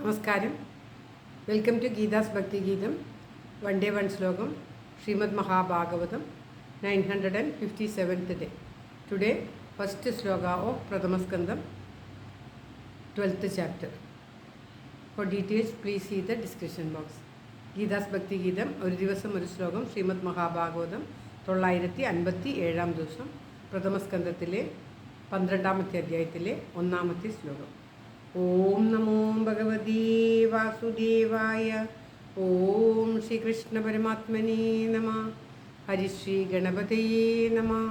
നമസ്കാരം. Welcome to Geetha's ഭക്തി ഗീതം. വൺ ഡേ വൺ ശ്ലോകം. Shrimad Mahabhagavatam 957th day. Today, first sloka of Pradhamaskandam, 12th chapter. For details, please see the description box. Geetha's ഭക്തി ഗീതം ഒരു ദിവസം ഒരു ശ്ലോകം. ശ്രീമദ് മഹാഭാഗവതം 957 ദിവസം. പ്രഥമസ്കന്ധത്തിലെ 12ാമത്തെ അധ്യായത്തിലെ 1ാമത്തെ ശ്ലോകം. ഓം നമോ ഭഗവതീ വാസുദേവായ. ഓം ശ്രീകൃഷ്ണ പരമാത്മനേ നമഃ. ഹരിശ്രീ ഗണപതയേ നമഃ.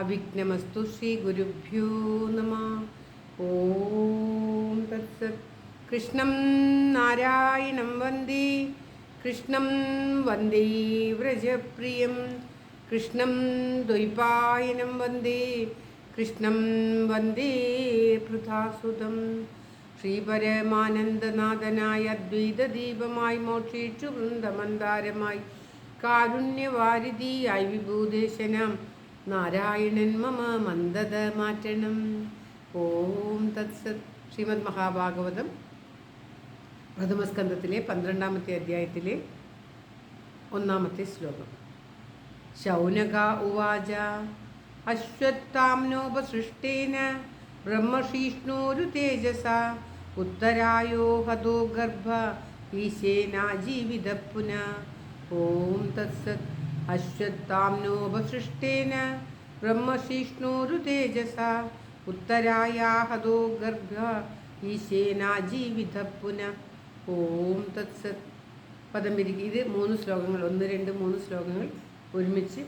അവിഘ്നമസ്തു ശ്രീ ഗുരുഭ്യോ നമഃ. ഓം തത്സത്. കൃഷ്ണം നാരായണം വന്ദേ. കൃഷ്ണം വന്ദേ വ്രജപ്രിയം. കൃഷ്ണം ദ്വൈപായനം വന്ദേ. കൃഷ്ണം വന്ദേ പൃഥാസുതം. ശ്രീപരമാനന്ദനാഥനായ അദ്വൈതദീപമായി മോക്ഷേഷു വൃന്ദമന്ദാരമായി കാരുണ്യവാരിധിയായി വിഭൂദേശനം നാരായണൻ മമ മന്ദത മാറ്റണം. ഓം തത്സത്. ശ്രീമദ് മഹാഭാഗവതം പ്രഥമസ്കന്ധത്തിലെ 12ാമത്തെ അധ്യായത്തിലെ 1ാമത്തെ ശ്ലോകം. ശൗനക ഉവാച. അശ്വത്ഥാംനോപസൃഷ്ടേന ബ്രഹ്മശീഷ്ണോരു തേജസ ഉത്തരായോ ഹതോ ഗർഭ ഈശേനാജീവിതഃ ഓം തത്സത്. അശ്വത്ഥാംനോപസൃഷ്ടേന ബ്രഹ്മശീഷ്ണോരു തേജസ ഉത്തരായാ ഹതോ ഗർഭ ഈശേനാജീവിതഃ ഓം തത്സത്. പദം പിരിക്കുക. ഇത് 3 ശ്ലോകങ്ങൾ, 1, 2, 3 ശ്ലോകങ്ങൾ ഒരുമിച്ച്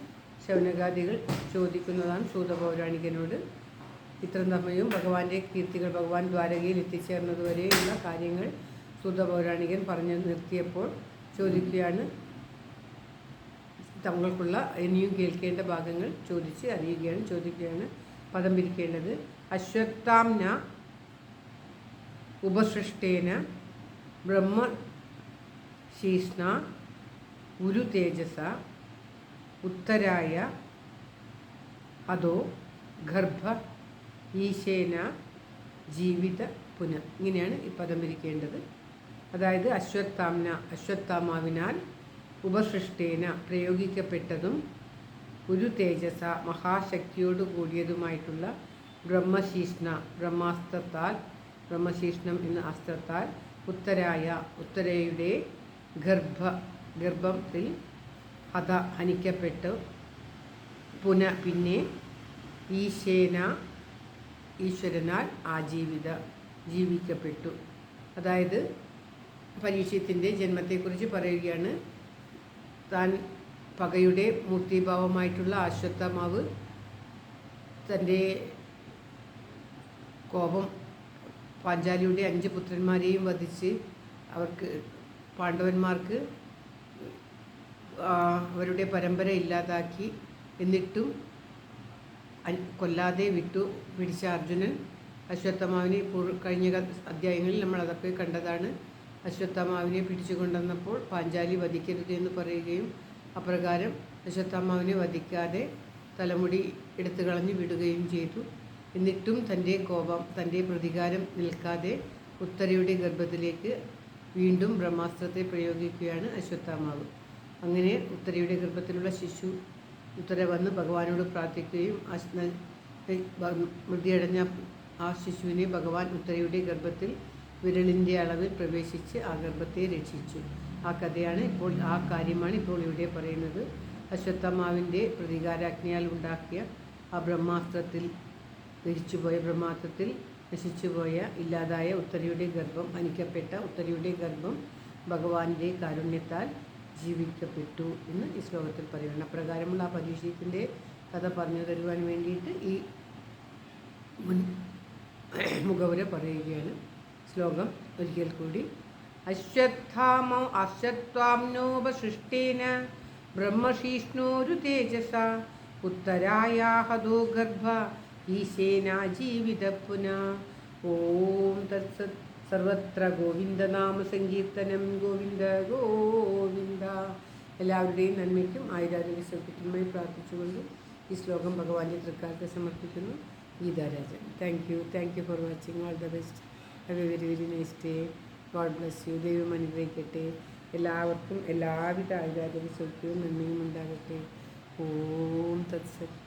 ശൗനകാദികൾ ചോദിക്കുന്നതാണ് സൂതപൗരാണികനോട്. ഇത്ര സമയവും ഭഗവാന്റെ കീർത്തികൾ, ഭഗവാൻ ദ്വാരകയിൽ എത്തിച്ചേർന്നതുവരെയുള്ള കാര്യങ്ങൾ സൂതപൗരാണികൻ പറഞ്ഞു നിർത്തിയപ്പോൾ ചോദിക്കുകയാണ്. തങ്ങൾക്കുള്ള ഇനിയും കേൾക്കേണ്ട ഭാഗങ്ങൾ ചോദിക്കുകയാണ്. പദം പിരിക്കേണ്ടത്. അശ്വത്ഥാംന ഉപസൃഷ്ടേന ബ്രഹ്മശീഷ്ണ ഉരു തേജസ ഉത്തരായ അതോ ഗർഭ ഈശേന ജീവിത പുന. ഇങ്ങനെയാണ് ഈ പദം പിരിക്കേണ്ടത്. അതായത് അശ്വത്ഥാമാവിനാൽ ഉപസൃഷ്ടേന പ്രയോഗിക്കപ്പെട്ടതും ഒരു തേജസ മഹാശക്തിയോട് കൂടിയതുമായിട്ടുള്ള ബ്രഹ്മശീഷ്ണം എന്ന അസ്ത്രത്താൽ ഉത്തരയുടെ ഗർഭത്തിൽ ഹനിക്കപ്പെട്ടു. പിന്നെ ഈശ്വരനാൽ ജീവിക്കപ്പെട്ടു. അതായത് പരീക്ഷത്തിന്റെ ജന്മത്തെക്കുറിച്ച് പറയുകയാണ്. താൻ പകയുടെ മൂർത്തിഭാവമായിട്ടുള്ള അശ്വത്ഥമാവ് തൻ്റെ കോപം പാഞ്ചാലിയുടെ 5 പുത്രന്മാരെയും വധിച്ച് പാണ്ഡവന്മാർക്ക് അവരുടെ പരമ്പര ഇല്ലാതാക്കി. എന്നിട്ടും കൊല്ലാതെ പിടിച്ച അർജുനൻ അശ്വത്ഥമാവിനെ കഴിഞ്ഞ അധ്യായങ്ങളിൽ നമ്മൾ അതൊക്കെ കണ്ടതാണ്. അശ്വത്ഥമാവിനെ പിടിച്ചുകൊണ്ടുവന്നപ്പോൾ പാഞ്ചാലി വധിക്കരുത് എന്ന് പറയുകയും അപ്രകാരം അശ്വത്ഥമാവിനെ വധിക്കാതെ തലമുടി എടുത്തു കളഞ്ഞു വിടുകയും ചെയ്തു. എന്നിട്ടും തൻ്റെ പ്രതികാരം നിൽക്കാതെ ഉത്തരയുടെ ഗർഭത്തിലേക്ക് വീണ്ടും ബ്രഹ്മാസ്ത്രത്തെ പ്രയോഗിക്കുകയാണ് അശ്വത്ഥമാവ്. അങ്ങനെ ഉത്തരയുടെ ഗർഭത്തിലുള്ള ശിശു ഉത്തര വന്ന് ഭഗവാനോട് പ്രാർത്ഥിക്കുകയും മൃതിയടഞ്ഞ ആ ശിശുവിനെ ഭഗവാൻ ഉത്തരയുടെ ഗർഭത്തിൽ വിരലിൻ്റെ അളവിൽ പ്രവേശിച്ച് ആ ഗർഭത്തെ രക്ഷിച്ചു. ആ കാര്യമാണ് ഇപ്പോൾ ഇവിടെ പറയുന്നത്. അശ്വത്ഥമാവിൻ്റെ പ്രതികാരാജ്ഞയാൽ ഉണ്ടാക്കിയ ആ ബ്രഹ്മാസ്ത്രത്തിൽ നശിച്ചുപോയ ഇല്ലാതായ ഉത്തരയുടെ ഗർഭം, ഹനിക്കപ്പെട്ട ഉത്തരയുടെ ഗർഭം ഭഗവാന്റെ കാരുണ്യത്താൽ ജീവിക്കപ്പെട്ടു എന്ന് ഈ ശ്ലോകത്തിൽ പറയുന്നു. അപ്രകാരമുള്ള ആ പരീക്ഷത്തിൻ്റെ കഥ പറഞ്ഞു തരുവാൻ വേണ്ടിയിട്ട് ഈ മുഖവുര പറയുകയാണ്. ശ്ലോകം ഒരിക്കൽ കൂടി. അശ്വത്ഥാംനോപസൃഷ്ടേന ബ്രഹ്മശീഷ്ണോരു തേജസ ഉത്തരായാ ഹതോ ഗർഭ ഈശേനാജീവിതഃ. ഓം തത്സത്. സർവത്ര ഗോവിന്ദനാമ സങ്കീർത്തനം. ഗോവിന്ദ ഗോവിന്ദ. എല്ലാവരുടെയും നന്മയ്ക്കും ആയുരാരോഗ്യ സൗഖ്യത്തിനുമായി പ്രാർത്ഥിച്ചുകൊണ്ട് ഈ ശ്ലോകം ഭഗവാന്റെ തൃക്കാലത്തെ സമർപ്പിക്കുന്നു. Geetha Rajan. Thank you for watching. All the best. Have A very very nice day. God bless you. ദൈവം അനുഗ്രഹിക്കട്ടെ. എല്ലാവർക്കും എല്ലാവിധ ആയുരാരോഗ്യ സൗഖ്യവും നന്മയും ഉണ്ടാകട്ടെ. ഓം തത്സത്.